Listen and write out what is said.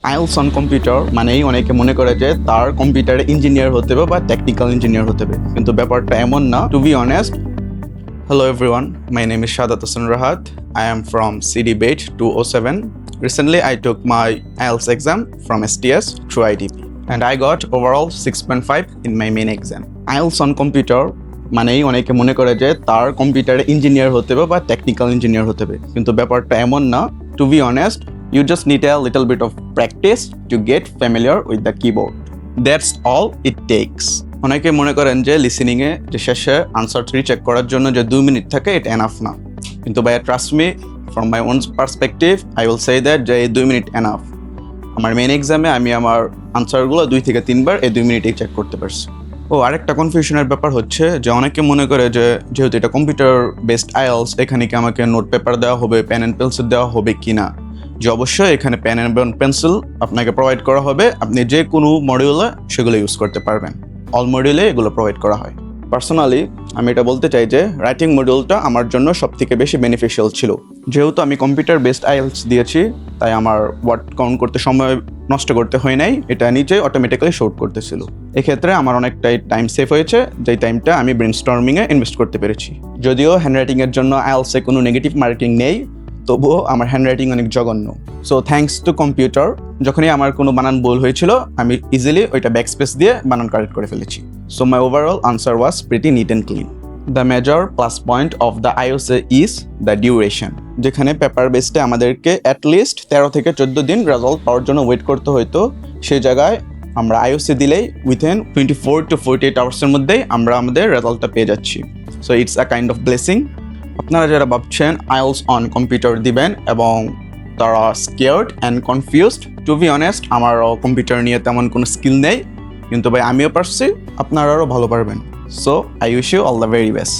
IELTS on computer মানেই অনেকে মনে করে যে তার কম্পিউটারে ইঞ্জিনিয়ার হতে হবে বা টেকনিক্যাল ইঞ্জিনিয়ার হতে হবে, কিন্তু ব্যাপারটা এমন না। To be honest, hello everyone, my name is Shadat Hassan Rahat. I am from CDBAIT 207. Recently I took my IELTS exam from STS through IDP and I got overall 6.5 in my main exam. IELTS on computer মানেই অনেকে মনে করে যে তার কম্পিউটারে engineer হতে হবে বা টেকনিক্যাল ইঞ্জিনিয়ার হতে হবে, কিন্তু ব্যাপারটা এমন না। To be honest, you just need a little bit of practice to get familiar with the keyboard. That's all it takes. অনেকে মনে করেন যে লিসেনিংয়ে যে শেষে আনসার চেক করার জন্য যে 2 মিনিট থাকে এটা এনাফ না, কিন্তু ভাই trust me, from my own perspective I will say that যে এই 2 মিনিট এনাফ। আমার মেন এক্সামে আমি আমার আনসারগুলো 2 থেকে 3 বার এই 2 মিনিটেই চেক করতে পারছি। আরেকটা কনফিউশনের ব্যাপার হচ্ছে যে অনেকে মনে করে যে যেহেতু এটা কম্পিউটার বেসড আইএলস, এখানে কি আমাকে নোট পেপার দেওয়া হবে, পেন অ্যান্ড পেন্সিল দেওয়া হবে কি না। যে অবশ্যই এখানে পেন অ্যান্ড পেন্সিল আপনাকে প্রোভাইড করা হবে, আপনি যে কোনো মডিউলে সেগুলো ইউজ করতে পারবেন। অল মডিউলে এগুলো প্রোভাইড করা হয়। পার্সোনালি আমি এটা বলতে চাই যে রাইটিং মডিউলটা আমার জন্য সবথেকে বেশি বেনিফিশিয়াল ছিল। যেহেতু আমি কম্পিউটার বেসড আইএলস দিয়েছি, তাই আমার ওয়ার্ড কাউন্ট করতে সময় নষ্ট করতে হয় নাই, এটা নিজেই অটোমেটিক্যালি শর্ট করতেছিল। এক্ষেত্রে আমার অনেকটাই টাইম সেভ হয়েছে, যেই টাইমটা আমি ব্রেনস্টর্মিংয়ে ইনভেস্ট করতে পেরেছি। যদিও হ্যান্ডরাইটিংয়ের জন্য আইএলসে কোনো নেগেটিভ মার্কিং নেই, তবুও আমার হ্যান্ডরাইটিং অনেক জঘন্য। সো থ্যাঙ্কস টু কম্পিউটার, যখনই আমার কোনো বানান ভুল হয়েছিল আমি ইজিলি ওইটা ব্যাকস্পেস দিয়ে বানান কারেক্ট করে ফেলেছি। So my overall answer was pretty neat and clean. The major plus point of the আইওসে ইজ দ্য ডিউরেশন। যেখানে পেপার বেসডে আমাদেরকে অ্যাটলিস্ট 13 থেকে 14 দিন রেজাল্ট পাওয়ার জন্য ওয়েট করতে হতো, সেই জায়গায় আমরা আইওসে দিলেই উইথিন 24 to 48 আওয়ার্সের মধ্যেই আমরা আমাদের রেজাল্টটা পেয়ে যাচ্ছি। So it's a kind of blessing. আপনারা যারা ভাবছেন আইএলস অন কম্পিউটার দিবেন এবং তারা scared and confused, to be honest আমারও কম্পিউটার নিয়ে তেমন কোনো স্কিল নেই, কিন্তু ভাই আমিও পারছি, আপনারাও ভালো পারবেন। So I wish you all the very best.